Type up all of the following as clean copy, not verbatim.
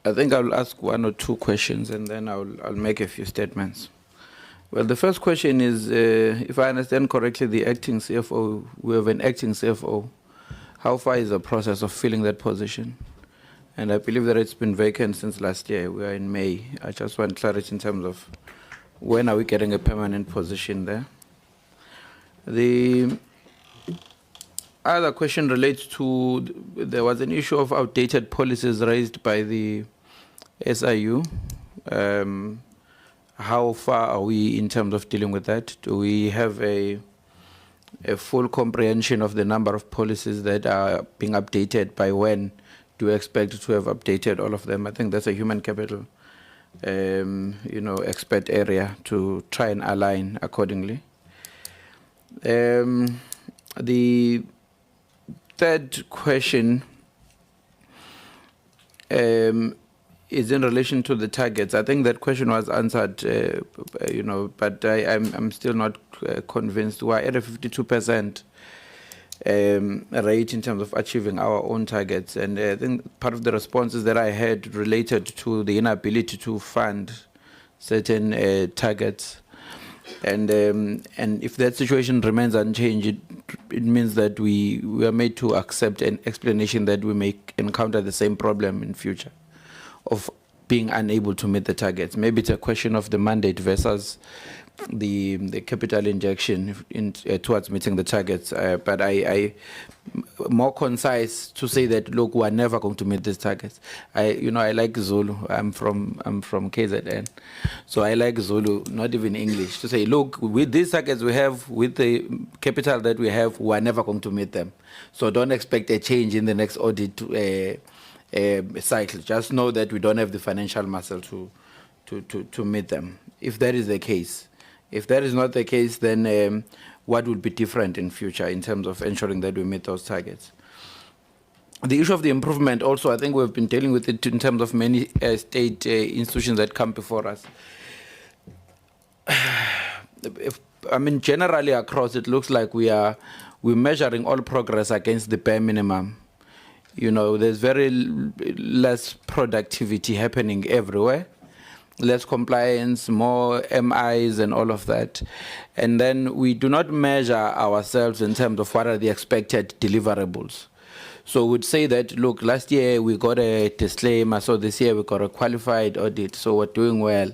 I think I'll ask one or two questions and then I'll make a few statements. Well, the first question is, if I understand correctly, the acting CFO, we have an acting CFO. How far is the process of filling that position? And I believe that it's been vacant since last year. We are in May. I just want clarity in terms of when are we getting a permanent position there. The other question relates to, there was an issue of outdated policies raised by the SIU. How far are we in terms of dealing with that? Do we have a full comprehension of the number of policies that are being updated? By when do we expect to have updated all of them? I think that's a human capital expert area to try and align accordingly. The third question is in relation to the targets. I think that question was answered, but I'm still not convinced. We're at a 52% rate in terms of achieving our own targets. And I think part of the responses that I had related to the inability to fund certain targets. And if that situation remains unchanged, it means that we are made to accept an explanation that we may encounter the same problem in future of being unable to meet the targets. Maybe it's a question of the mandate versus the capital injection towards meeting the targets. But I more concise to say that, look, we're never going to meet these targets. I like Zulu. I'm from KZN, so I like Zulu, not even English, to say, look, with these targets we have, with the capital that we have, we're never going to meet them. So don't expect a change in the next audit cycle. Just know that we don't have the financial muscle to meet them. If that is the case. If that is not the case, then what would be different in future in terms of ensuring that we meet those targets? The issue of the improvement also, I think we've been dealing with it in terms of many state institutions that come before us. Generally across, it looks like we're measuring all progress against the bare minimum. There's very less productivity happening everywhere. Less compliance, more MIs and all of that. And then we do not measure ourselves in terms of what are the expected deliverables. So we'd say that, look, last year we got a disclaimer, so this year we got a qualified audit, so we're doing well.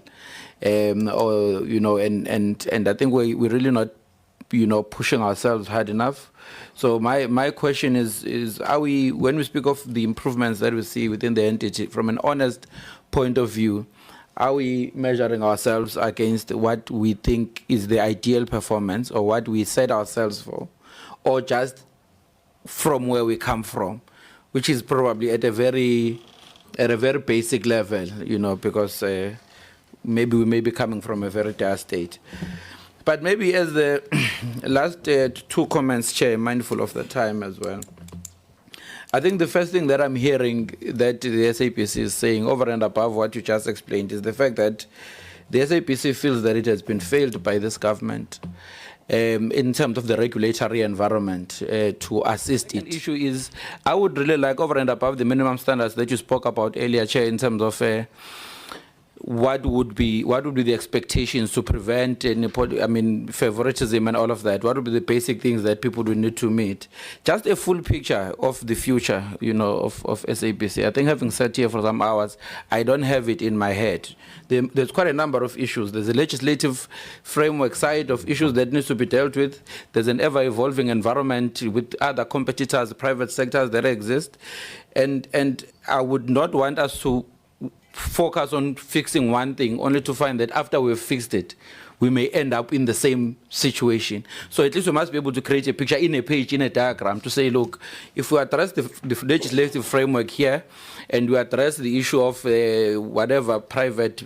And I think we're really not, pushing ourselves hard enough. So my question is, are we, when we speak of the improvements that we see within the entity, from an honest point of view, are we measuring ourselves against what we think is the ideal performance or what we set ourselves for, or just from where we come from, which is probably at a very basic level, because maybe we may be coming from a very dire state. But maybe as the last two comments, Chair, mindful of the time as well. I think the first thing that I'm hearing that the SABC is saying, over and above what you just explained, is the fact that the SABC feels that it has been failed by this government in terms of the regulatory environment to assist it. The issue is, I would really like, over and above the minimum standards that you spoke about earlier, Chair, in terms of what would be the expectations to prevent favoritism and all of that? What would be the basic things that people would need to meet? Just a full picture of the future, of SABC. I think having sat here for some hours, I don't have it in my head. There's quite a number of issues. There's a legislative framework side of issues that needs to be dealt with. There's an ever-evolving environment with other competitors, private sectors that exist. And I would not want us to focus on fixing one thing only to find that after we've fixed it, we may end up in the same situation. So at least we must be able to create a picture in a page, in a diagram, to say, look, if we address the legislative framework here, and we address the issue of whatever private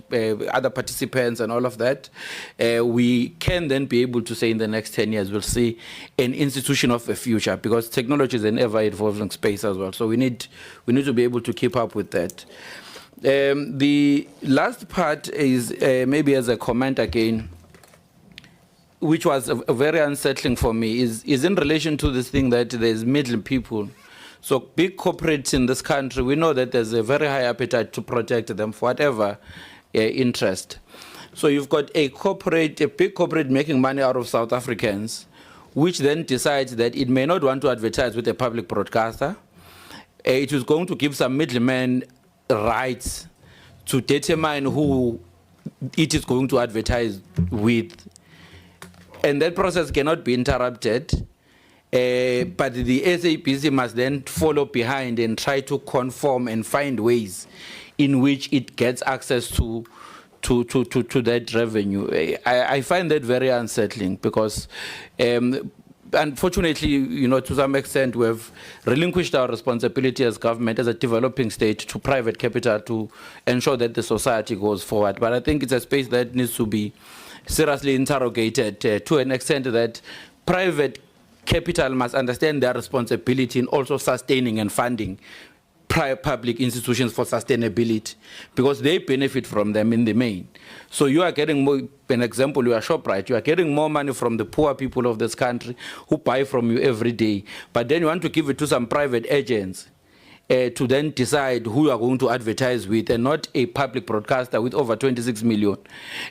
other participants and all of that, we can then be able to say in the next 10 years we'll see an institution of the future, because technology is an ever-evolving space as well. So we need to be able to keep up with that. The last part is maybe as a comment again, which was very unsettling for me, is in relation to this thing that there's middle people. So big corporates in this country, we know that there's a very high appetite to protect them for whatever interest. So you've got a big corporate making money out of South Africans, which then decides that it may not want to advertise with a public broadcaster. It is going to give some middlemen rights to determine who it is going to advertise with. And that process cannot be interrupted, but the SABC must then follow behind and try to conform and find ways in which it gets access to that revenue. I find that very unsettling because unfortunately, you know, to some extent, we have relinquished our responsibility as government, as a developing state, to private capital to ensure that the society goes forward. But I think it's a space that needs to be seriously interrogated to an extent that private capital must understand their responsibility in also sustaining and funding public institutions for sustainability, because they benefit from them in the main. So you are getting more, an example, you are ShopRite, you are getting more money from the poor people of this country who buy from you every day, but then you want to give it to some private agents to then decide who you are going to advertise with, and not a public broadcaster with over 26 million.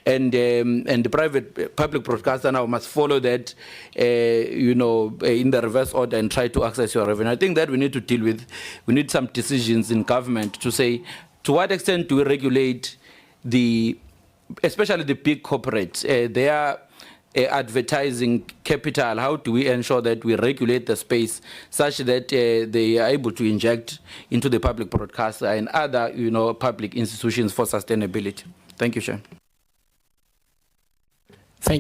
And the public broadcaster now must follow that, you know, in the reverse order and try to access your revenue. I think that we need to deal with. We need some decisions in government to say, to what extent do we regulate especially the big corporates, their advertising capital? How do we ensure that we regulate the space such that they are able to inject into the public broadcaster and other, you know, public institutions for sustainability? Thank you, Chair. Thank you.